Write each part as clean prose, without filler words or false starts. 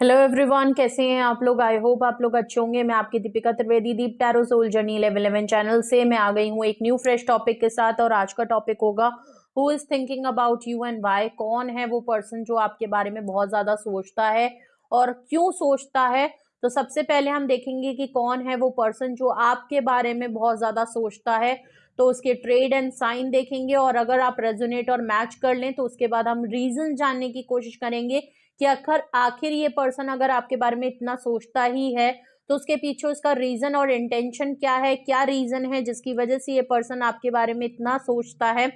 Hello everyone, कैसे हैं आप लोग। आई होप आप लोग अच्छे होंगे। मैं आपकी दीपिका त्रिवेदी, दीप टैरो सोल जर्नी 11 चैनल से मैं आ गई हूँ एक न्यू फ्रेश टॉपिक के साथ। और आज का टॉपिक होगा who is thinking about you and why. कौन है वो पर्सन जो आपके बारे में बहुत ज्यादा सोचता है और क्यों सोचता है। तो सबसे पहले हम देखेंगे कि कौन है वो पर्सन जो आपके बारे में बहुत ज्यादा सोचता है। तो उसके ट्रेड एंड साइन देखेंगे, और अगर आप रेजोनेट और मैच कर लें तो उसके बाद हम रीजन जानने की कोशिश करेंगे कि आखिर ये पर्सन अगर आपके बारे में इतना सोचता ही है तो उसके पीछे उसका रीजन और इंटेंशन क्या है, क्या रीजन है जिसकी वजह से ये पर्सन आपके बारे में इतना सोचता है।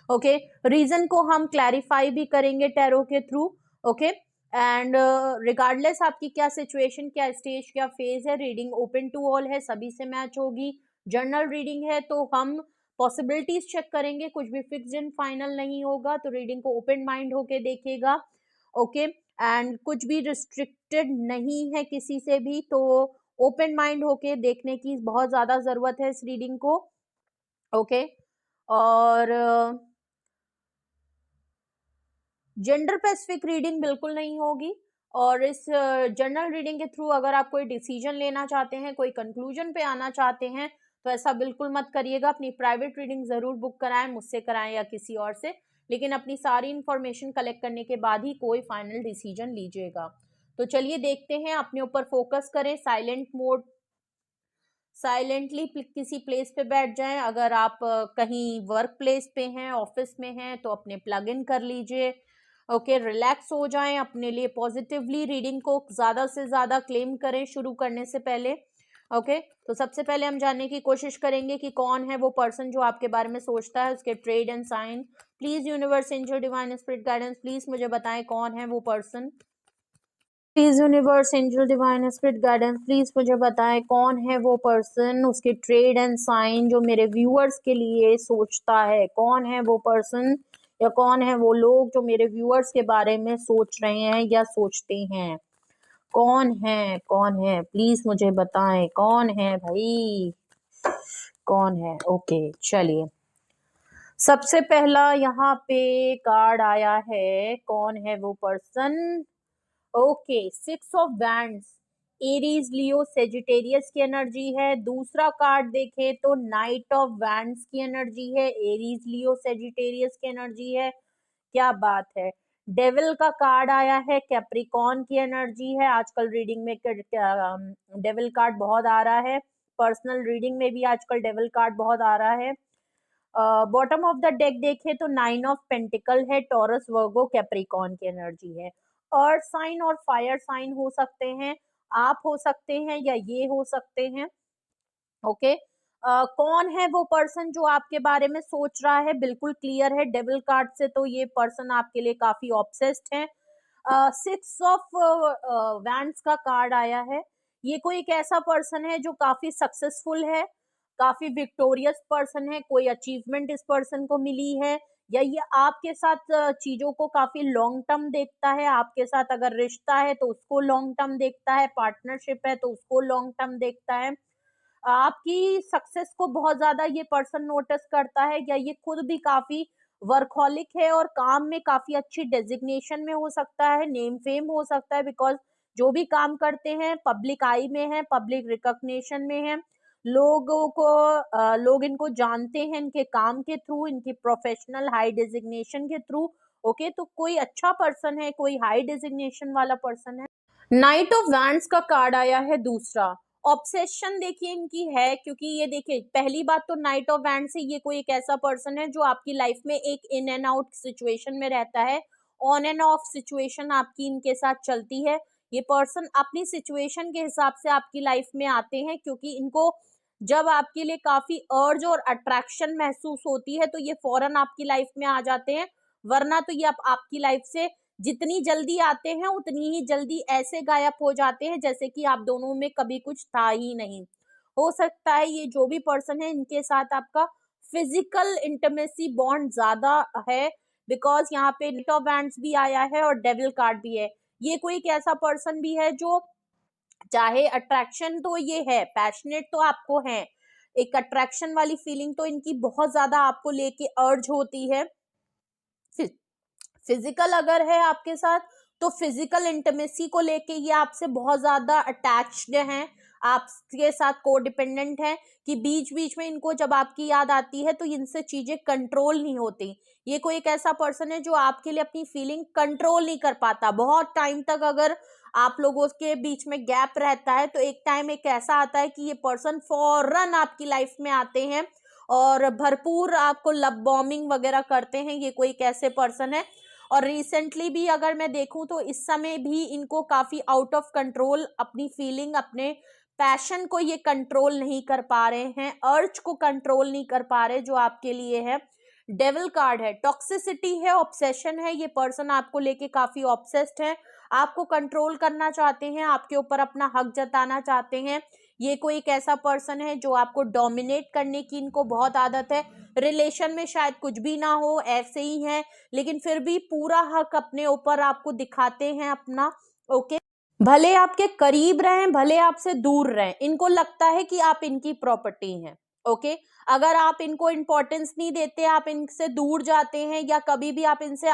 ओके, रीजन को हम क्लैरिफाई भी करेंगे टैरो के थ्रू। ओके, एंड रिगार्डलेस आपकी क्या सिचुएशन, क्या स्टेज, क्या फेज है, रीडिंग ओपन टू ऑल है, सभी से मैच होगी। जर्नल रीडिंग है तो हम पॉसिबिलिटीज चेक करेंगे, कुछ भी फिक्स्ड एंड फाइनल नहीं होगा, तो रीडिंग को ओपन माइंड होके देखेगा। ओके, एंड कुछ भी रिस्ट्रिक्टेड नहीं है किसी से भी, तो ओपन माइंड होके देखने की बहुत ज्यादा जरूरत है इस रीडिंग को। ओके, और जेंडर स्पेसिफिक रीडिंग बिल्कुल नहीं होगी। और इस जनरल रीडिंग के थ्रू अगर आप कोई डिसीजन लेना चाहते हैं, कोई कंक्लूजन पे आना चाहते हैं, तो ऐसा बिल्कुल मत करिएगा। अपनी प्राइवेट रीडिंग जरूर बुक कराएं, मुझसे कराएं या किसी और से, लेकिन अपनी सारी इंफॉर्मेशन कलेक्ट करने के बाद ही कोई फाइनल डिसीजन लीजिएगा। तो चलिए देखते हैं, अपने ऊपर फोकस करें, साइलेंट मोड, साइलेंटली किसी प्लेस पे बैठ जाएं। अगर आप कहीं वर्क प्लेस पे हैं, ऑफिस में हैं, तो अपने प्लग इन कर लीजिए। ओके, रिलैक्स हो जाएं, अपने लिए पॉजिटिवली रीडिंग को ज्यादा से ज्यादा क्लेम करें शुरू करने से पहले। ओके, तो सबसे पहले हम जानने की कोशिश करेंगे कि कौन है वो पर्सन जो आपके बारे में सोचता है, उसके trade and sign. Please universe, angel, divine spirit guidance, please मुझे बताएं कौन है वो person. Please universe, angel, divine spirit guidance, please मुझे बताएं कौन है वो पर्सन, उसके ट्रेड एंड साइन जो मेरे व्यूअर्स के लिए सोचता है। कौन है वो पर्सन या कौन है वो लोग जो मेरे व्यूअर्स के बारे में सोच रहे हैं या सोचते हैं। कौन है, कौन है, प्लीज मुझे बताएं कौन है भाई, कौन है। ओके, चलिए, सबसे पहला यहाँ पे कार्ड आया है, कौन है वो person. Okay, 6 of wands, Aries, Leo, Sagittarius की एनर्जी है। दूसरा कार्ड देखें तो नाइट ऑफ वैंड्स की एनर्जी है, एरीज, लियो, सेजिटेरियस की एनर्जी है। क्या बात है। डेविल का कार्ड आया है, कैप्रिकॉर्न की एनर्जी है। आजकल रीडिंग में डेविल कार्ड बहुत आ रहा है, पर्सनल रीडिंग में भी आजकल डेविल कार्ड बहुत आ रहा है। बॉटम ऑफ द डेक देखे तो 9 ऑफ पेंटिकल है, टॉरस, वर्गो, कैप्रिकॉर्न की एनर्जी है। अर्थ साइन और फायर साइन हो सकते हैं, आप हो सकते हैं या ये हो सकते हैं। ओके, कौन है वो पर्सन जो आपके बारे में सोच रहा है, बिल्कुल क्लियर है डेविल कार्ड से, तो ये पर्सन आपके लिए काफी ऑब्सेस्ड है। 6 ऑफ वैंड्स का कार्ड आया है, ये कोई एक ऐसा पर्सन है जो काफी सक्सेसफुल है, काफी विक्टोरियस पर्सन है, कोई अचीवमेंट इस पर्सन को मिली है, या ये आपके साथ चीजों को काफी लॉन्ग टर्म देखता है। आपके साथ अगर रिश्ता है तो उसको लॉन्ग टर्म देखता है, पार्टनरशिप है तो उसको लॉन्ग टर्म देखता है। आपकी सक्सेस को बहुत ज्यादा ये पर्सन नोटिस करता है, या ये खुद भी काफी वर्कहॉलिक है और काम में काफी अच्छी डेजिग्नेशन में हो सकता है, नेम फेम हो सकता है, बिकॉज जो भी काम करते हैं पब्लिक आई में है, पब्लिक रिकॉग्निशन में है। लोगों को लोग इनको जानते हैं इनके काम के थ्रू, इनकी प्रोफेशनल हाई डेजिग्नेशन के थ्रू। ओके, तो कोई अच्छा पर्सन है, कोई हाई डेजिग्नेशन वाला पर्सन है। नाइट ऑफ वैंड्स का कार्ड आया है दूसरा। ऑब्सेशन देखिए इनकी है, क्योंकि ये देखिए पहली बात तो नाइट ऑफ वैंड से ये कोई एक ऐसा पर्सन है जो आपकी लाइफ में एक इन एंड आउट सिचुएशन में रहता है, ऑन एंड ऑफ सिचुएशन आपकी इनके साथ चलती है। ये पर्सन अपनी सिचुएशन के हिसाब से आपकी लाइफ में आते हैं, क्योंकि इनको जब आपके लिए काफी अर्ज और अट्रैक्शन महसूस होती है तो ये फौरन आपकी लाइफ में आ जाते हैं, वरना तो ये आपकी लाइफ से जितनी जल्दी आते हैं उतनी ही जल्दी ऐसे गायब हो जाते हैं जैसे कि आप दोनों में कभी कुछ था ही नहीं। हो सकता है ये जो भी पर्सन है इनके साथ आपका फिजिकल इंटीमेसी बॉन्ड ज्यादा है, बिकॉज यहाँ पे नाइट ऑफ वैंड्स भी आया है और डेविल कार्ड भी है। ये कोई एक ऐसा पर्सन भी है जो चाहे अट्रैक्शन तो ये है, पैशनेट तो आपको है, एक अट्रैक्शन वाली फीलिंग तो इनकी बहुत ज्यादा आपको लेके अर्ज होती है। फिजिकल अगर है आपके साथ तो फिजिकल इंटीमेसी को लेके ये आपसे बहुत ज्यादा अटैच्ड हैं, आपके साथ कोडिपेंडेंट है, कि बीच बीच में इनको जब आपकी याद आती है तो इनसे चीजें कंट्रोल नहीं होती। ये कोई एक ऐसा पर्सन है जो आपके लिए अपनी फीलिंग कंट्रोल नहीं कर पाता। बहुत टाइम तक अगर आप लोगों के बीच में गैप रहता है तो एक टाइम एक ऐसा आता है कि ये पर्सन फौरन आपकी लाइफ में आते हैं और भरपूर आपको लव बॉम्बिंग वगैरह करते हैं। ये कोई एक ऐसे पर्सन है। और रिसेंटली भी अगर मैं देखूं तो इस समय भी इनको काफी आउट ऑफ कंट्रोल, अपनी फीलिंग, अपने पैशन को ये कंट्रोल नहीं कर पा रहे हैं, अर्ज को कंट्रोल नहीं कर पा रहे, जो आपके लिए है। डेविल कार्ड है, टॉक्सिसिटी है, ऑब्सेशन है। ये पर्सन आपको लेके काफी ऑब्सेस्ड है, आपको कंट्रोल करना चाहते हैं, आपके ऊपर अपना हक जताना चाहते हैं। ये कोई एक ऐसा पर्सन है जो आपको डोमिनेट करने की इनको बहुत आदत है। रिलेशन में शायद कुछ भी ना हो, ऐसे ही है, लेकिन फिर भी पूरा हक अपने ऊपर आपको दिखाते हैं अपना। ओके, भले आपके करीब रहें, भले आपसे दूर रहें, इनको लगता है कि आप इनकी प्रॉपर्टी हैं। ओके, अगर आप इनको इम्पोर्टेंस नहीं देते, आप इनसे दूर जाते हैं, या कभी भी आप इनसे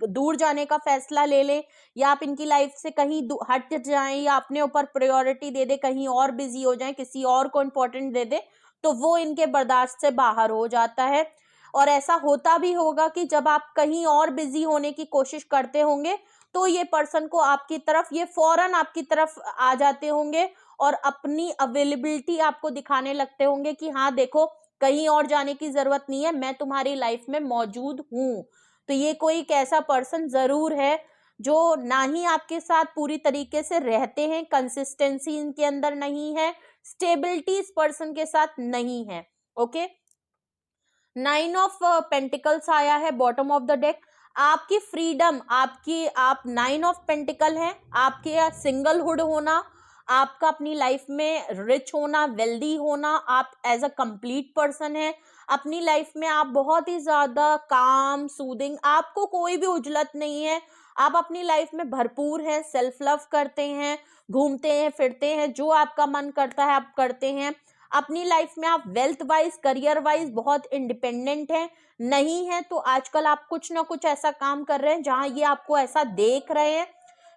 दूर जाने का फैसला ले लें, या आप इनकी लाइफ से कहीं हट जाएं, या अपने ऊपर प्रायोरिटी दे दे, कहीं और बिजी हो जाएं, किसी और को इम्पोर्टेंट दे दे, तो वो इनके बर्दाश्त से बाहर हो जाता है। और ऐसा होता भी होगा कि जब आप कहीं और बिजी होने की कोशिश करते होंगे तो ये पर्सन को आपकी तरफ, ये फौरन आपकी तरफ आ जाते होंगे और अपनी अवेलेबिलिटी आपको दिखाने लगते होंगे कि हाँ देखो, कहीं और जाने की जरूरत नहीं है, मैं तुम्हारी लाइफ में मौजूद हूं। तो ये कोई एक ऐसा पर्सन जरूर है जो ना ही आपके साथ पूरी तरीके से रहते हैं, कंसिस्टेंसी इनके अंदर नहीं है, स्टेबिलिटी इस पर्सन के साथ नहीं है। ओके, 9 ऑफ पेंटिकल्स आया है बॉटम ऑफ द डेक। आपकी फ्रीडम, आप 9 ऑफ पेंटिकल हैं, आपके सिंगलहुड होना, आपका अपनी लाइफ में रिच होना, वेल्दी होना, आप एज अ कंप्लीट पर्सन है अपनी लाइफ में, आप बहुत ही ज्यादा काम, सूदिंग, आपको कोई भी उजलत नहीं है, आप अपनी लाइफ में भरपूर हैं, सेल्फ लव करते हैं, घूमते हैं, फिरते हैं, जो आपका मन करता है आप करते हैं अपनी लाइफ में। आप वेल्थ वाइज, करियर वाइज बहुत इंडिपेंडेंट हैं। नहीं है तो आजकल आप कुछ ना कुछ ऐसा काम कर रहे हैं जहां ये आपको ऐसा देख रहे हैं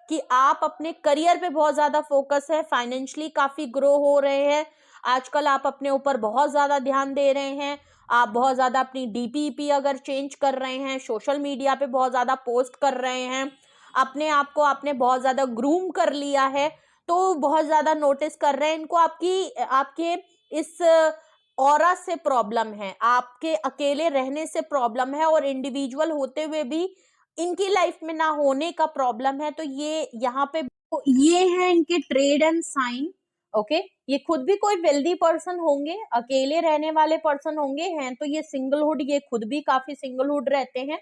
कि आप अपने करियर पे बहुत ज्यादा फोकस है, फाइनेंशियली काफी ग्रो हो रहे हैं। आजकल आप अपने ऊपर बहुत ज्यादा ध्यान दे रहे हैं, आप बहुत ज्यादा अपनी डीपीपी अगर चेंज कर रहे हैं, सोशल मीडिया पे बहुत ज्यादा पोस्ट कर रहे हैं, अपने आप को आपने बहुत ज्यादा ग्रूम कर लिया है, तो बहुत ज्यादा नोटिस कर रहे हैं इनको आपके इस ऑरा से प्रॉब्लम है, आपके अकेले रहने से प्रॉब्लम है, और इंडिविजुअल होते हुए भी इनकी लाइफ में ना होने का प्रॉब्लम है। तो ये यहाँ पे ये है इनके ट्रेड एंड साइन। ओके, ये खुद भी कोई वेल्दी पर्सन होंगे, अकेले रहने वाले पर्सन होंगे, हैं तो ये सिंगलहुड, ये खुद भी काफी सिंगलहुड रहते हैं।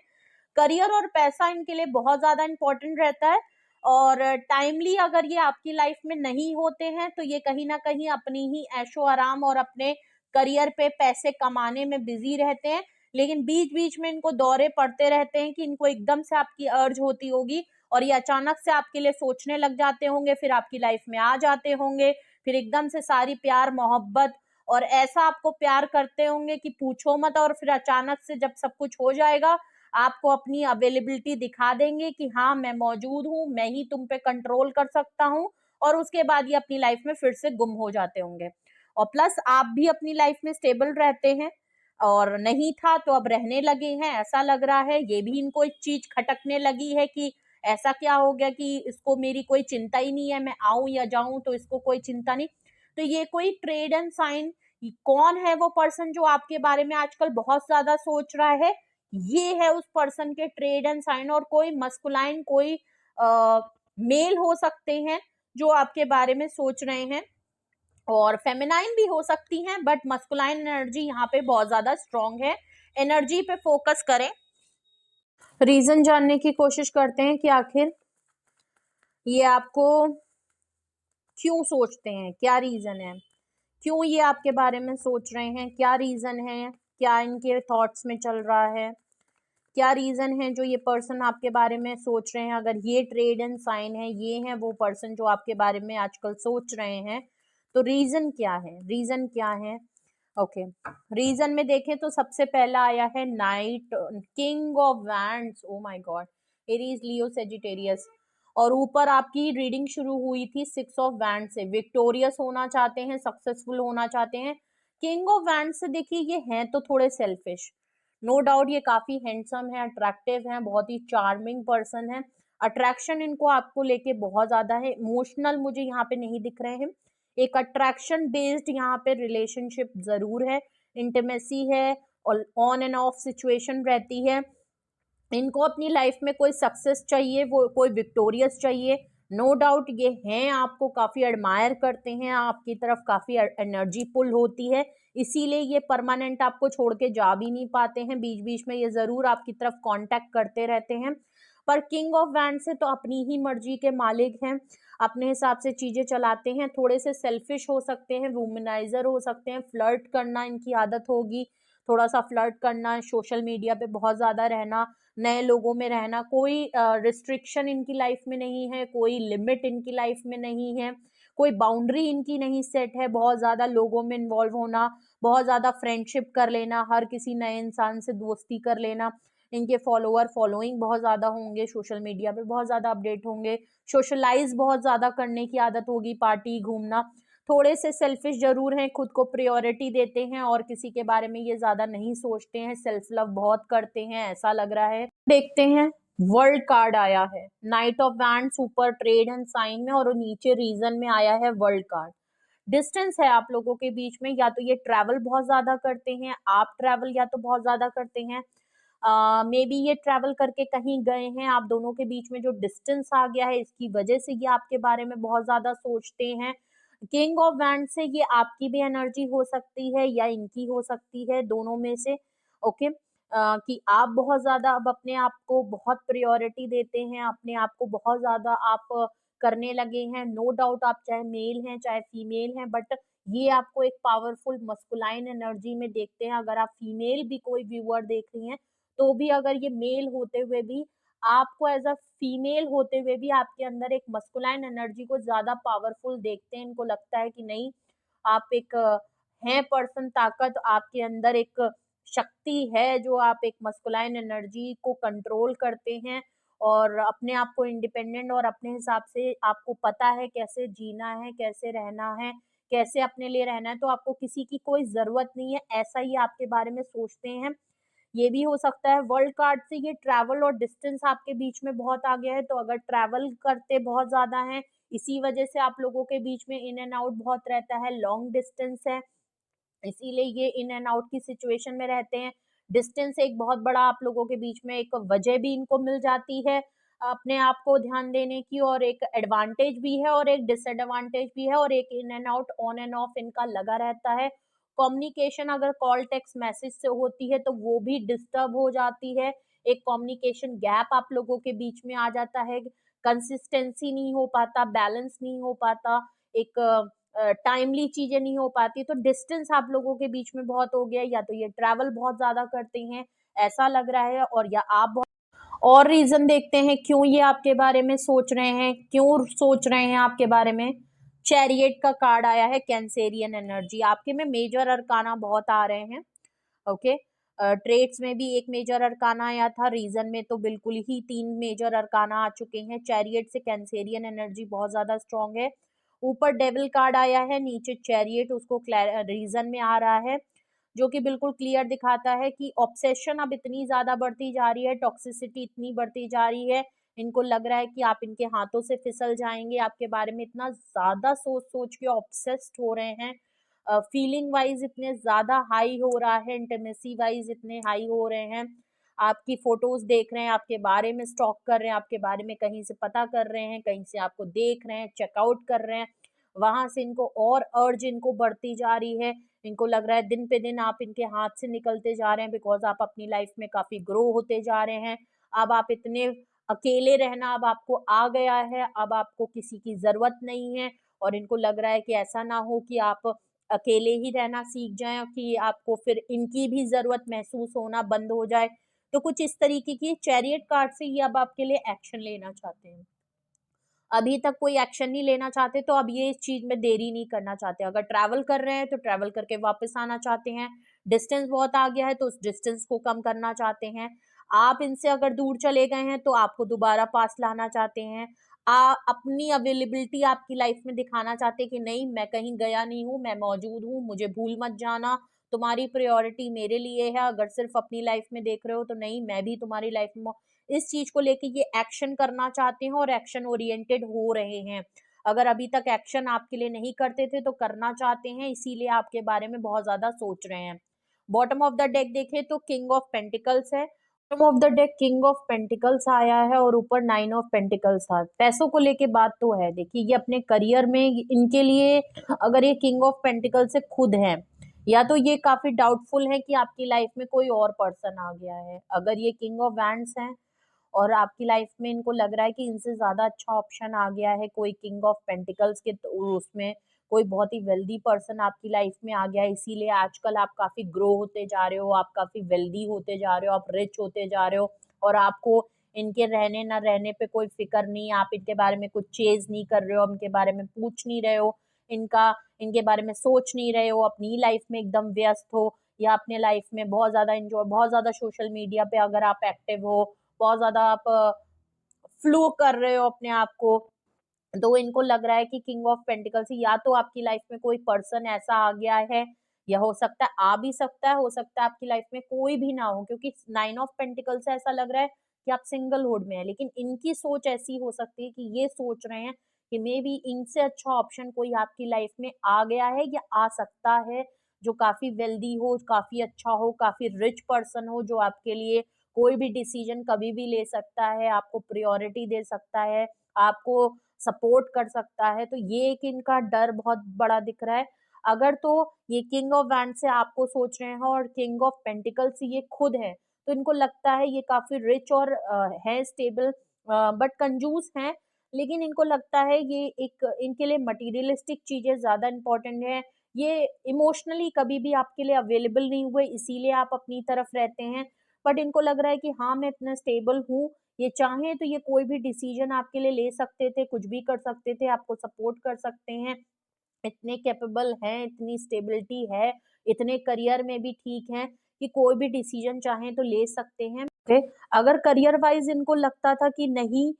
करियर और पैसा इनके लिए बहुत ज्यादा इंपॉर्टेंट रहता है, और टाइमली अगर ये आपकी लाइफ में नहीं होते हैं तो ये कहीं ना कहीं अपनी ही ऐशो आराम और अपने करियर पे पैसे कमाने में बिजी रहते हैं। लेकिन बीच बीच में इनको दौरे पड़ते रहते हैं कि इनको एकदम से आपकी अर्ज होती होगी और ये अचानक से आपके लिए सोचने लग जाते होंगे, फिर आपकी लाइफ में आ जाते होंगे, फिर एकदम से सारी प्यार मोहब्बत और ऐसा आपको प्यार करते होंगे कि पूछो मत, और फिर अचानक से जब सब कुछ हो जाएगा आपको अपनी अवेलेबिलिटी दिखा देंगे कि हाँ मैं मौजूद हूँ, मैं ही तुम पे कंट्रोल कर सकता हूँ, और उसके बाद ये अपनी लाइफ में फिर से गुम हो जाते होंगे। और प्लस आप भी अपनी लाइफ में स्टेबल रहते हैं, और नहीं था तो अब रहने लगे हैं ऐसा लग रहा है। ये भी इनको एक चीज खटकने लगी है कि ऐसा क्या हो गया कि इसको मेरी कोई चिंता ही नहीं है, मैं आऊं या जाऊं तो इसको कोई चिंता नहीं। तो ये कोई ट्रेड एंड साइन, कौन है वो पर्सन जो आपके बारे में आजकल बहुत ज्यादा सोच रहा है, ये है उस पर्सन के ट्रेड एंड साइन। और कोई मस्कुलाइन, कोई मेल हो सकते हैं जो आपके बारे में सोच रहे हैं, और फेमिनाइन भी हो सकती हैं, बट मस्कुलाइन एनर्जी यहाँ पे बहुत ज्यादा स्ट्रॉन्ग है। एनर्जी पे फोकस करें, रीजन जानने की कोशिश करते हैं कि आखिर ये आपको क्यों सोचते हैं, क्या रीजन है, क्यों ये आपके बारे में सोच रहे हैं, क्या रीजन है, क्या इनके थॉट्स में चल रहा है, क्या रीजन है जो ये पर्सन आपके बारे में सोच रहे हैं। अगर ये ट्रेड एंड साइन है, ये है वो पर्सन जो आपके बारे में आजकल सोच रहे हैं, तो रीजन क्या है, रीजन क्या है। ओके, रीजन में देखें तो सबसे पहला आया है night, king of wands. Oh my God, Aries, Leo, Sagittarius. और ऊपर आपकी रीडिंग शुरू हुई थी 6 ऑफ वैंड से। विक्टोरियस होना चाहते हैं, सक्सेसफुल होना चाहते हैं। किंग ऑफ वैंड से देखिए ये हैं तो थोड़े सेल्फिश, नो डाउट ये काफी हैंडसम है, अट्रैक्टिव है, बहुत ही चार्मिंग पर्सन है। अट्रैक्शन इनको आपको लेके बहुत ज्यादा है। इमोशनल मुझे यहाँ पे नहीं दिख रहे हैं। एक अट्रैक्शन बेस्ड यहाँ पे रिलेशनशिप जरूर है, इंटीमेसी है और ऑन एंड ऑफ सिचुएशन रहती है। इनको अपनी लाइफ में कोई सक्सेस चाहिए, वो कोई विक्टोरियस चाहिए। नो डाउट ये हैं, आपको काफी एडमायर करते हैं, आपकी तरफ काफी एनर्जी पुल होती है, इसीलिए ये परमानेंट आपको छोड़ के जा भी नहीं पाते हैं। बीच बीच में ये जरूर आपकी तरफ कांटेक्ट करते रहते हैं। पर किंग ऑफ वैंड से तो अपनी ही मर्जी के मालिक हैं, अपने हिसाब से चीजें चलाते हैं। थोड़े से सेल्फिश हो सकते हैं, वुमनाइजर हो सकते हैं, फ्लर्ट करना इनकी आदत होगी, थोड़ा सा फ्लर्ट करना, सोशल मीडिया पे बहुत ज्यादा रहना, नए लोगों में रहना। कोई रिस्ट्रिक्शन इनकी लाइफ में नहीं है, कोई लिमिट इनकी लाइफ में नहीं है, कोई बाउंड्री इनकी नहीं सेट है। बहुत ज्यादा लोगों में इन्वॉल्व होना, बहुत ज्यादा फ्रेंडशिप कर लेना, हर किसी नए इंसान से दोस्ती कर लेना। इनके फॉलोअर फॉलोइंग बहुत ज्यादा होंगे, सोशल मीडिया पे बहुत ज्यादा अपडेट होंगे, सोशलाइज बहुत ज्यादा करने की आदत होगी, पार्टी घूमना। थोड़े से सेल्फिश जरूर हैं, खुद को प्रायोरिटी देते हैं और किसी के बारे में ये ज्यादा नहीं सोचते हैं, सेल्फ लव बहुत करते हैं ऐसा लग रहा है। देखते हैं, वर्ल्ड कार्ड आया है, नाइट ऑफ वैंड्स ऊपर ट्रेड एंड साइन में और नीचे रीजन में आया है वर्ल्ड कार्ड। डिस्टेंस है आप लोगों के बीच में, या तो ये ट्रैवल बहुत ज्यादा करते हैं, आप ट्रैवल या तो बहुत ज्यादा करते हैं, मे बी ये ट्रैवल करके कहीं गए हैं। आप दोनों के बीच में जो डिस्टेंस आ गया है इसकी वजह से ये आपके बारे में बहुत ज्यादा सोचते हैं। किंग ऑफ वैंड से ये आपकी भी एनर्जी हो सकती है या इनकी हो सकती है, दोनों में से। ओके, कि आप बहुत ज्यादा अब अपने आप को बहुत प्रायोरिटी देते हैं, अपने आप को बहुत ज्यादा आप करने लगे हैं। नो डाउट आप चाहे मेल हैं चाहे फीमेल हैं, बट ये आपको एक पावरफुल मस्कुलाइन एनर्जी में देखते हैं। अगर आप फीमेल भी कोई व्यूअर देख रही हैं तो भी, अगर ये मेल होते हुए भी, आपको एज अ फीमेल होते हुए भी आपके अंदर एक मस्कुलाइन एनर्जी को ज्यादा पावरफुल देखते हैं। इनको लगता है कि नहीं, आप एक हैं पर्सन, ताकत आपके अंदर, एक शक्ति है जो आप एक मस्कुलाइन एनर्जी को कंट्रोल करते हैं और अपने आप को इंडिपेंडेंट और अपने हिसाब से आपको पता है कैसे जीना है, कैसे रहना है, कैसे अपने लिए रहना है, तो आपको किसी की कोई जरूरत नहीं है, ऐसा ही आपके बारे में सोचते हैं। ये भी हो सकता है वर्ल्ड कार्ड से ये ट्रैवल और डिस्टेंस आपके बीच में बहुत आ गया है, तो अगर ट्रैवल करते बहुत ज्यादा है, इसी वजह से आप लोगों के बीच में इन एंड आउट बहुत रहता है, लॉन्ग डिस्टेंस है, इसीलिए ये इन एंड आउट की सिचुएशन में रहते हैं। डिस्टेंस एक बहुत बड़ा आप लोगों के बीच में एक वजह भी इनको मिल जाती है अपने आप को ध्यान देने की, और एक एडवांटेज भी है और एक डिसएडवांटेज भी है, और एक in and out on end of इनका लगा रहता है। कम्युनिकेशन अगर कॉल टेक्स्ट मैसेज से होती है तो वो भी डिस्टर्ब हो जाती है, एक कम्युनिकेशन गैप आप लोगों के बीच में आ जाता है, कंसिस्टेंसी नहीं हो पाता, बैलेंस नहीं हो पाता, एक टाइमली चीजें नहीं हो पाती, तो डिस्टेंस आप लोगों के बीच में बहुत हो गया। या तो ये ट्रैवल बहुत ज्यादा करते हैं ऐसा लग रहा है, और या आप बहुत, और रीजन देखते हैं क्यों ये आपके बारे में सोच रहे हैं, क्यों सोच रहे हैं आपके बारे में। चैरियट का कार्ड आया है, कैंसेरियन एनर्जी आपके में मेजर अरकाना बहुत आ रहे हैं। ओके, ट्रेड्स में भी एक मेजर अरकाना आया था, रीजन में तो बिल्कुल ही 3 मेजर अरकाना आ चुके हैं। चैरियट से कैंसेरियन एनर्जी बहुत ज्यादा स्ट्रांग है। ऊपर डेविल कार्ड आया है, नीचे चैरियट उसको रीजन में आ रहा है, जो कि बिल्कुल क्लियर दिखाता है कि ऑब्सेशन अब इतनी ज्यादा बढ़ती जा रही है, टॉक्सिसिटी इतनी बढ़ती जा रही है, इनको लग रहा है कि आप इनके हाथों से फिसल जाएंगे, आपके बारे में इतना ज्यादा सोच सोच के ऑब्सेस्ड हो रहे हैं, फीलिंग वाइज इतने ज्यादा हाई हो रहा है, इंटीमेसी वाइज इतने हाई हो रहे हैं, आपकी फोटोज देख रहे हैं, आपके बारे में स्टॉक कर रहे हैं, आपके बारे में कहीं से पता कर रहे हैं, कहीं से आपको देख रहे हैं, चेकआउट कर रहे हैं, वहां से इनको और अर्ज इनको बढ़ती जा रही है। इनको लग रहा है दिन पे दिन आप इनके हाथ से निकलते जा रहे हैं, बिकॉज आप अपनी लाइफ में काफी ग्रो होते जा रहे हैं। अब आप इतने अकेले रहना अब आपको आ गया है, अब आपको किसी की जरूरत नहीं है, और इनको लग रहा है कि ऐसा ना हो कि आप अकेले ही रहना सीख जाएं, कि आपको फिर इनकी भी जरूरत महसूस होना बंद हो जाए। तो कुछ इस तरीके की चैरियट कार्ड से ये अब आपके लिए एक्शन लेना चाहते हैं। अभी तक कोई एक्शन नहीं लेना चाहते, तो अब ये इस चीज में देरी नहीं करना चाहते। अगर ट्रैवल कर रहे हैं तो ट्रैवल करके वापस आना चाहते हैं, डिस्टेंस बहुत आ गया है तो उस डिस्टेंस को कम करना चाहते हैं। आप इनसे अगर दूर चले गए हैं तो आपको दोबारा पास लाना चाहते हैं। अपनी अवेलेबिलिटी आपकी लाइफ में दिखाना चाहते हैं कि नहीं, मैं कहीं गया नहीं हूँ, मैं मौजूद हूँ, मुझे भूल मत जाना, तुम्हारी प्रायोरिटी मेरे लिए है। अगर सिर्फ अपनी लाइफ में देख रहे हो तो नहीं, मैं भी तुम्हारी लाइफ में, इस चीज को लेके ये एक्शन करना चाहते हैं और एक्शन ओरिएंटेड हो रहे हैं। अगर अभी तक एक्शन आपके लिए नहीं करते थे तो करना चाहते हैं, इसीलिए आपके बारे में बहुत ज्यादा सोच रहे हैं। बॉटम ऑफ द डेक देखें तो किंग ऑफ पेंटिकल्स है। Bottom of the deck king of pentacles आया है और ऊपर 9 ऑफ पेंटिकल्स था। पैसों को लेके बात तो है, देखिए ये अपने करियर में इनके लिए, अगर ये किंग ऑफ पेंटिकल्स से खुद है, या तो ये काफी डाउटफुल है कि आपकी लाइफ में कोई और पर्सन आ गया है। अगर ये किंग ऑफ वैंड्स है और आपकी लाइफ में इनको लग रहा है कि इनसे ज्यादा अच्छा ऑप्शन आ गया है कोई किंग ऑफ पेंटिकल्स के, तो उसमें कोई बहुत ही वेल्दी पर्सन आपकी लाइफ में आ गया है, इसीलिए आजकल आप काफी ग्रो होते जा रहे हो, आप काफी वेल्दी होते जा रहे हो, आप रिच होते जा रहे हो, और आपको इनके रहने ना रहने पे कोई फिक्र नहीं, आप इनके बारे में कुछ चेज नहीं कर रहे हो, इनके बारे में पूछ नहीं रहे हो, इनका इनके बारे में सोच नहीं रहे हो, अपनी लाइफ में एकदम व्यस्त हो, या अपने लाइफ में बहुत ज्यादा इंजॉय, बहुत ज्यादा सोशल मीडिया पे अगर आप एक्टिव हो, बहुत ज्यादा आप फ्लो कर रहे हो अपने आप को, तो इनको लग रहा है कि किंग ऑफ पेंटिकल्स या तो आपकी लाइफ में कोई पर्सन ऐसा आ गया है, या हो सकता है आ भी सकता है, हो सकता है आपकी लाइफ में कोई भी ना हो, क्योंकि 9 ऑफ पेंटिकल्स से ऐसा लग रहा है कि आप सिंगलहुड में है, लेकिन इनकी सोच ऐसी हो सकती है कि ये सोच रहे हैं कि मे बी इनसे अच्छा ऑप्शन कोई आपकी लाइफ में आ गया है या आ सकता है, जो काफी वेल्दी हो, काफी अच्छा हो, काफी रिच पर्सन हो, जो आपके लिए कोई भी डिसीजन कभी भी ले सकता है, आपको प्रायोरिटी दे सकता है, आपको सपोर्ट कर सकता है। तो ये एक इनका डर बहुत बड़ा दिख रहा है। अगर तो ये किंग ऑफ वैंड से आपको सोच रहे हैं और किंग ऑफ पेंटिकल से ये खुद है, तो इनको लगता है ये काफी रिच और है स्टेबल, बट कंजूस हैं, लेकिन इनको लगता है ये एक इनके लिए मटेरियलिस्टिक चीजें ज्यादा इंपॉर्टेंट है। ये इमोशनली कभी भी आपके लिए अवेलेबल नहीं हुए, इसीलिए आप अपनी तरफ रहते हैं, बट इनको लग रहा है कि हाँ, मैं इतना स्टेबल हूँ, ये चाहें तो ये कोई भी डिसीजन आपके लिए ले सकते थे, कुछ भी कर सकते थे, आपको सपोर्ट कर सकते हैं, इतने कैपेबल हैं, इतनी स्टेबिलिटी है, इतने करियर में भी ठीक हैं कि कोई भी डिसीजन चाहें तो ले सकते हैं। ओके, अगर करियर वाइज इनको लगता था कि नहीं,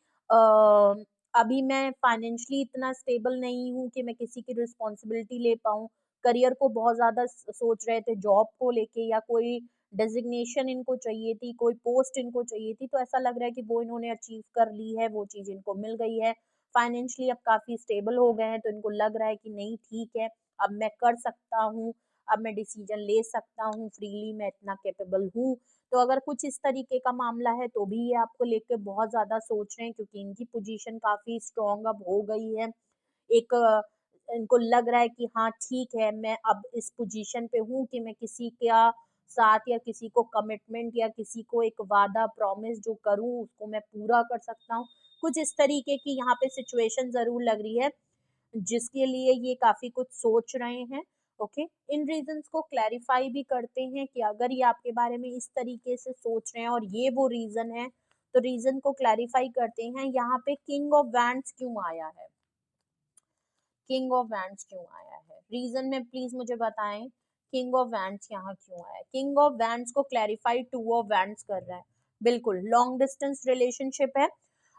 अभी मैं फाइनेंशियली इतना स्टेबल नहीं हूँ कि मैं किसी की रिस्पॉन्सिबिलिटी ले पाऊँ, करियर को बहुत ज़्यादा सोच रहे थे, जॉब को लेके या कोई डेजिग्नेशन इनको चाहिए थी, कोई पोस्ट इनको चाहिए थी, तो ऐसा लग रहा है कि वो इन्होंने अचीव कर ली है, वो चीज़ इनको मिल गई है। फाइनेंशियली अब काफ़ी स्टेबल हो गए हैं, तो इनको लग रहा है कि नहीं ठीक है, अब मैं कर सकता हूँ, अब मैं डिसीजन ले सकता हूँ फ्रीली, मैं इतना कैपेबल हूँ। तो अगर कुछ इस तरीके का मामला है तो भी ये आपको लेके बहुत ज़्यादा सोच रहे हैं, क्योंकि इनकी पोजीशन काफ़ी स्ट्रॉन्ग अब हो गई है। एक इनको लग रहा है कि हाँ ठीक है, मैं अब इस पोजीशन पे हूँ कि मैं किसी का साथ या किसी को कमिटमेंट या किसी को एक वादा प्रॉमिस जो करूँ उसको मैं पूरा कर सकता हूँ। कुछ इस तरीके की यहाँ पे सिचुएशन ज़रूर लग रही है, जिसके लिए ये काफ़ी कुछ सोच रहे हैं। ओके, इन रीज़न्स को क्लैरिफ़ाई भी करते हैं कि अगर ये आपके बारे में इस तरीके से सोच रहे हैं और ये वो रीज़न है, तो रीज़न को क्लैरिफ़ाई करते हैं। यहाँ पे किंग ऑफ वैंड्स क्यों आया है? किंग ऑफ वैंड्स क्यों आया है? रीज़न में प्लीज़ मुझे बताएँ, किंग ऑफ वैंड्स यहाँ क्यों आया है? किंग ऑफ वैंड्स को क्लैरिफ़ाई टू ऑफ वैंड्स कर रहा है। बिल्कुल, लॉन्ग डिस्टेंस रिलेशनशिप है,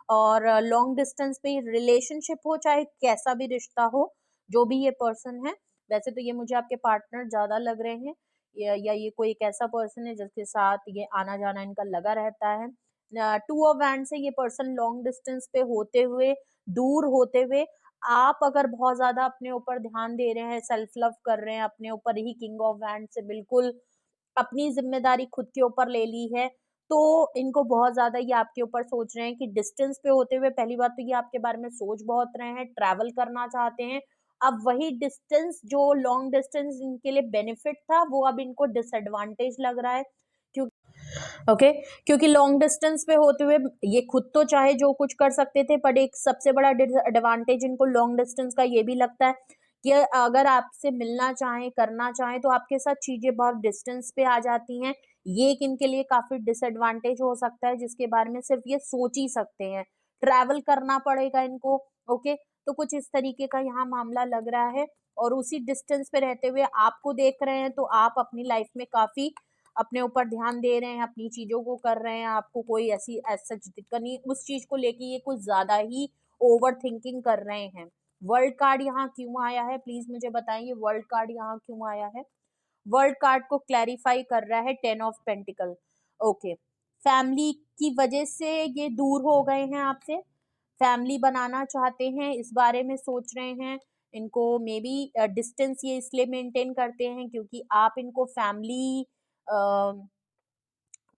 और लॉन्ग डिस्टेंस पे रिलेशनशिप हो, चाहे कैसा भी रिश्ता हो, जो भी ये पर्सन है, वैसे तो ये मुझे आपके पार्टनर ज़्यादा लग रहे हैं, या ये कोई एक ऐसा पर्सन है जिसके साथ ये आना-जाना इनका लगा रहता है। टू ऑफ वैंड्स से ये पर्सन लॉन्ग डिस्टेंस पे होते हुए, दूर होते हुए, आप अगर बहुत ज़्यादा अपने ऊपर ध्यान दे रहे हैं, सेल्फ लव कर रहे हैं, अपने ऊपर ही किंग ऑफ वैंड्स से बिल्कुल अपनी ज़िम्मेदारी खुद के ऊपर ले ली है, तो इनको बहुत ज़्यादा ये आपके ऊपर सोच रहे हैं कि डिस्टेंस पे होते हुए पहली बात तो ये आपके बारे में सोच बहुत रहे हैं, ट्रैवल करना चाहते हैं। अब वही डिस्टेंस जो लॉन्ग डिस्टेंस इनके लिए बेनिफिट था, वो अब इनको डिसएडवांटेज लग रहा है। क्यों ओके, क्योंकि लॉन्ग डिस्टेंस पे होते हुए ये खुद तो चाहे जो कुछ कर सकते थे, पर एक सबसे बड़ा डिसएडवांटेज इनको लॉन्ग डिस्टेंस का ये भी लगता है कि अगर आपसे मिलना चाहें, करना चाहें, तो आपके साथ चीजें बहुत डिस्टेंस पे आ जाती हैं। ये एक इनके लिए काफी डिसएडवांटेज हो सकता है, जिसके बारे में सिर्फ ये सोच ही सकते हैं। ट्रैवल करना पड़ेगा इनको। ओके, तो कुछ इस तरीके का यहाँ मामला लग रहा है, और उसी डिस्टेंस पे रहते हुए आपको देख रहे हैं, तो आप अपनी लाइफ में काफी अपने ऊपर ध्यान दे रहे हैं, अपनी चीजों को कर रहे हैं, आपको कोई ऐसी सच दिक्कत नहीं, उस चीज को लेके ये कुछ ज्यादा ही ओवर थिंकिंग कर रहे हैं। वर्ल्ड कार्ड यहाँ क्यों आया है, प्लीज मुझे बताइए, वर्ल्ड कार्ड यहाँ क्यों आया है? वर्ल्ड कार्ड को क्लैरिफाई कर रहा है 10 ऑफ पेंटिकल। ओके, फैमिली की वजह से ये दूर हो गए हैं आपसे, फैमिली बनाना चाहते हैं, इस बारे में सोच रहे हैं। इनको मे बी डिस्टेंस ये इसलिए मेंटेन करते हैं क्योंकि आप इनको फैमिली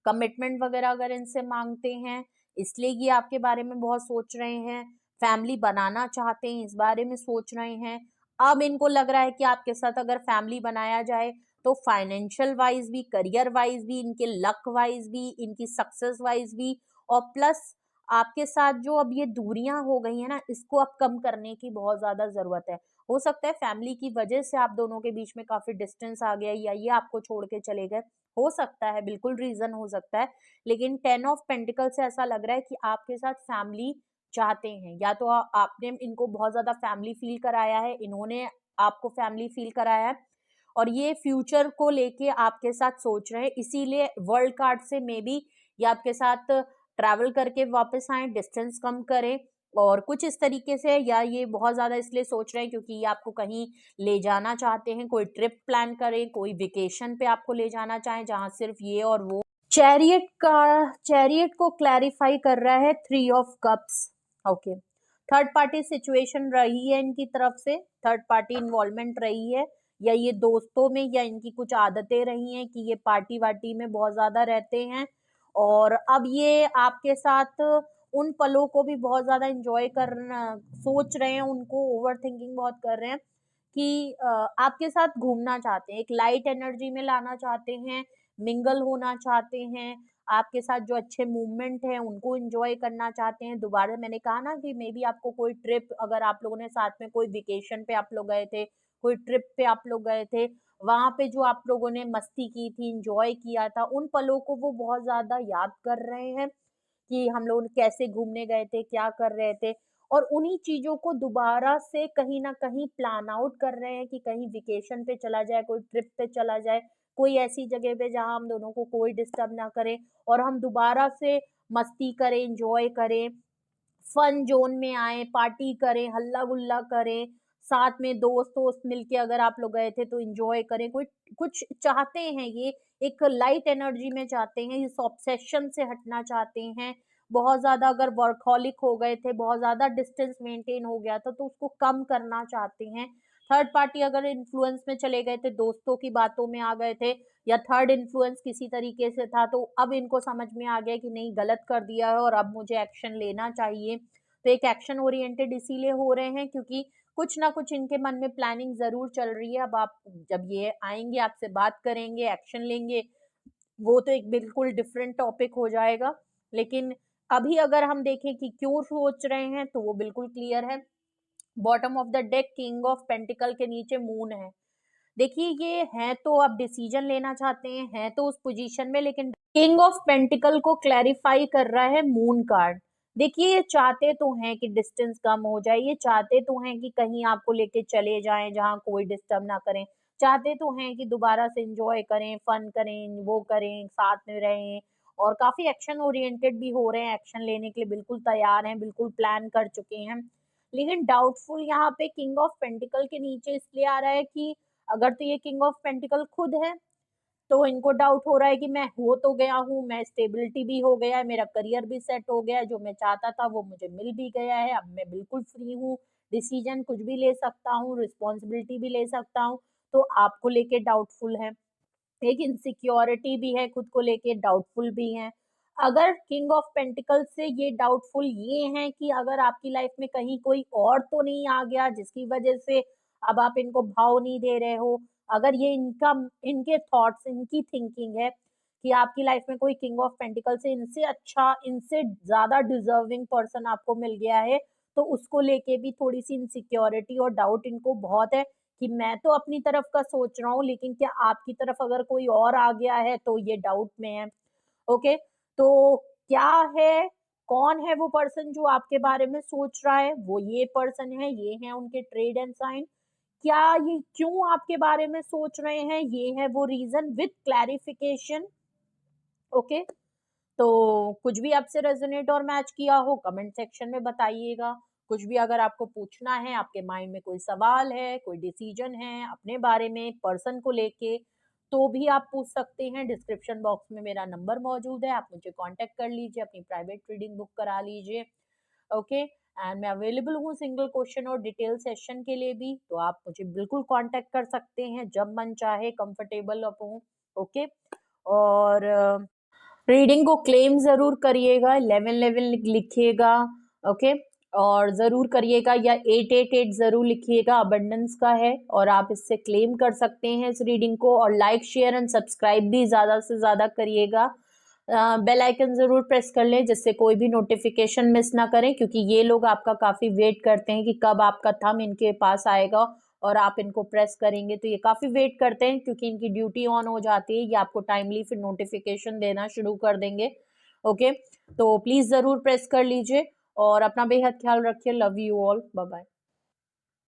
कमिटमेंट वगैरह अगर इनसे मांगते हैं, इसलिए ये आपके बारे में बहुत सोच रहे हैं, फैमिली बनाना चाहते हैं, इस बारे में सोच रहे हैं। अब इनको लग रहा है कि आपके साथ अगर फैमिली बनाया जाए तो फाइनेंशियल वाइज भी, करियर वाइज भी, इनके लक वाइज भी, इनकी सक्सेस वाइज भी, और प्लस आपके साथ जो अब ये दूरियां हो गई है ना, इसको अब कम करने की बहुत ज्यादा जरूरत है। हो सकता है फैमिली की वजह से आप दोनों के बीच में काफी डिस्टेंस आ गया, या ये आपको छोड़ के चले गए, हो सकता है, बिल्कुल रीजन हो सकता है। लेकिन 10 ऑफ पेंटिकल से ऐसा लग रहा है कि आपके साथ फैमिली चाहते हैं, या तो आपने इनको बहुत ज्यादा फैमिली फील कराया है, इन्होंने आपको फैमिली फील कराया है, और ये फ्यूचर को लेके आपके साथ सोच रहे हैं, इसीलिए वर्ल्ड कार्ड से मे बी ये आपके साथ ट्रैवल करके वापस आए, डिस्टेंस कम करें, और कुछ इस तरीके से, या ये बहुत ज्यादा इसलिए सोच रहे हैं क्योंकि ये आपको कहीं ले जाना चाहते हैं, कोई ट्रिप प्लान करें, कोई वेकेशन पे आपको ले जाना चाहें जहां सिर्फ ये और वो। चैरियट को क्लैरिफाई कर रहा है 3 of cups. Okay, third party situation रही है इनकी तरफ से, थर्ड पार्टी इन्वॉल्वमेंट रही है, या ये दोस्तों में, या इनकी कुछ आदतें रही हैं कि ये पार्टी वार्टी में बहुत ज्यादा रहते हैं, और अब ये आपके साथ उन पलों को भी बहुत ज्यादा इंजॉय करना सोच रहे हैं, उनको ओवर थिंकिंग बहुत कर रहे हैं कि आपके साथ घूमना चाहते हैं, एक लाइट एनर्जी में लाना चाहते हैं, मिंगल होना चाहते हैं, आपके साथ जो अच्छे मूवमेंट है उनको एंजॉय करना चाहते हैं। दोबारा मैंने कहा ना कि मे बी आपको कोई ट्रिप, अगर आप लोगों ने साथ में कोई वेकेशन पे आप लोग गए थे, कोई ट्रिप पे आप लोग गए थे, वहां पे जो आप लोगों ने मस्ती की थी, एंजॉय किया था, उन पलों को वो बहुत ज्यादा याद कर रहे हैं कि हम लोग कैसे घूमने गए थे, क्या कर रहे थे, और उन्हीं चीजों को दोबारा से कहीं ना कहीं प्लान आउट कर रहे हैं कि कहीं वेकेशन पे चला जाए, कोई ट्रिप पे चला जाए, कोई ऐसी जगह पे जहां हम दोनों को कोई डिस्टर्ब ना करे, और हम दोबारा से मस्ती करें, एंजॉय करें, फन जोन में आए, पार्टी करें, हल्ला गुल्ला करें, साथ में दोस्त दोस्त मिलके अगर आप लोग गए थे तो एंजॉय करें, कोई कुछ चाहते हैं, ये एक लाइट एनर्जी में चाहते हैं, इस ऑब्सेशन से हटना चाहते हैं। बहुत ज्यादा अगर वर्कहॉलिक हो गए थे, बहुत ज्यादा डिस्टेंस मेंटेन हो गया था, तो उसको कम करना चाहते हैं। थर्ड पार्टी अगर इन्फ्लुएंस में चले गए थे, दोस्तों की बातों में आ गए थे, या थर्ड इन्फ्लुएंस किसी तरीके से था, तो अब इनको समझ में आ गया कि नहीं, गलत कर दिया है और अब मुझे एक्शन लेना चाहिए। तो एक एक्शन ओरिएंटेड इसीलिए हो रहे हैं क्योंकि कुछ ना कुछ इनके मन में प्लानिंग जरूर चल रही है। अब आप जब ये आएंगे, आपसे बात करेंगे, एक्शन लेंगे, वो तो एक बिल्कुल डिफरेंट टॉपिक हो जाएगा। लेकिन अभी अगर हम देखें कि क्यों सोच रहे हैं, तो वो बिल्कुल क्लियर है। Bottom of the deck, king of pentacle के नीचे मून है। देखिए, ये है तो आप डिसीजन लेना चाहते हैं तो उस पोजीशन में, लेकिन किंग ऑफ पेंटिकल को क्लैरिफाई कर रहा है मून कार्ड। देखिए, ये चाहते तो हैं कि डिस्टेंस कम हो जाए, ये चाहते तो हैं कि कहीं आपको लेके चले जाएं जहां कोई डिस्टर्ब ना करें, चाहते तो हैं कि दोबारा से एंजॉय करें, फन करें, वो करें, साथ में रहें, और काफी एक्शन ओरिएंटेड भी हो रहे हैं, एक्शन लेने के लिए बिल्कुल तैयार हैं, बिल्कुल प्लान कर चुके हैं। लेकिन डाउटफुल यहाँ पे किंग ऑफ पेंटिकल के नीचे इसलिए आ रहा है कि अगर तो ये किंग ऑफ पेंटिकल खुद है, तो इनको डाउट हो रहा है कि मैं हो तो गया हूँ, मैं स्टेबिलिटी भी हो गया है, मेरा करियर भी सेट हो गया है, जो मैं चाहता था वो मुझे मिल भी गया है, अब मैं बिल्कुल फ्री हूँ, डिसीजन कुछ भी ले सकता हूँ, रिस्पॉन्सिबिलिटी भी ले सकता हूँ। तो आपको लेके डाउटफुल है, एक इनसिक्योरिटी भी है, खुद को लेके डाउटफुल भी है। अगर किंग ऑफ पेंटिकल से ये डाउटफुल ये है कि अगर आपकी लाइफ में कहीं कोई और तो नहीं आ गया जिसकी वजह से अब आप इनको भाव नहीं दे रहे हो, अगर ये इनका, इनके थॉट्स, इनकी थिंकिंग है कि आपकी लाइफ में कोई किंग ऑफ पेंटिकल से इनसे अच्छा, इनसे ज्यादा डिजर्विंग पर्सन आपको मिल गया है, तो उसको लेके भी थोड़ी सी इनसिक्योरिटी और डाउट इनको बहुत है कि मैं तो अपनी तरफ का सोच रहा हूँ, लेकिन क्या आपकी तरफ अगर कोई और आ गया है, तो ये डाउट में है। ओके, तो क्या है, कौन है वो पर्सन जो आपके बारे में सोच रहा है? वो ये पर्सन है, ये है उनके ट्रेड एंड साइन। क्या ये क्यों आपके बारे में सोच रहे हैं, ये है वो रीजन विथ क्लैरिफिकेशन। ओके, तो कुछ भी आपसे रेजोनेट और मैच किया हो कमेंट सेक्शन में बताइएगा। कुछ भी अगर आपको पूछना है, आपके माइंड में कोई सवाल है, कोई डिसीजन है अपने बारे में, पर्सन को लेके, तो भी आप पूछ सकते हैं। डिस्क्रिप्शन बॉक्स में मेरा नंबर मौजूद है, आप मुझे कांटेक्ट कर लीजिए, अपनी प्राइवेट रीडिंग बुक करा लीजिए। ओके, एंड मैं अवेलेबल हूँ सिंगल क्वेश्चन और डिटेल सेशन के लिए भी, तो आप मुझे बिल्कुल कांटेक्ट कर सकते हैं जब मन चाहे, कंफर्टेबल हो। ओके, और रीडिंग को क्लेम जरूर करिएगा, 11 लिखिएगा। ओके, और जरूर करिएगा, या 888 जरूर लिखिएगा, अबंडेंस का है और आप इससे क्लेम कर सकते हैं इस रीडिंग को। और लाइक शेयर एंड सब्सक्राइब भी ज्यादा से ज्यादा करिएगा। बेल आइकन जरूर प्रेस कर लें जिससे कोई भी नोटिफिकेशन मिस ना करें, क्योंकि ये लोग आपका काफी वेट करते हैं कि कब आपका थंब इनके पास आएगा और आप इनको प्रेस करेंगे। तो ये काफी वेट करते हैं क्योंकि इनकी ड्यूटी ऑन हो जाती है, ये आपको टाइमली फिर नोटिफिकेशन देना शुरू कर देंगे। ओके, तो प्लीज जरूर प्रेस कर लीजिए और अपना बेहद ख्याल रखिए। Love you all, bye bye.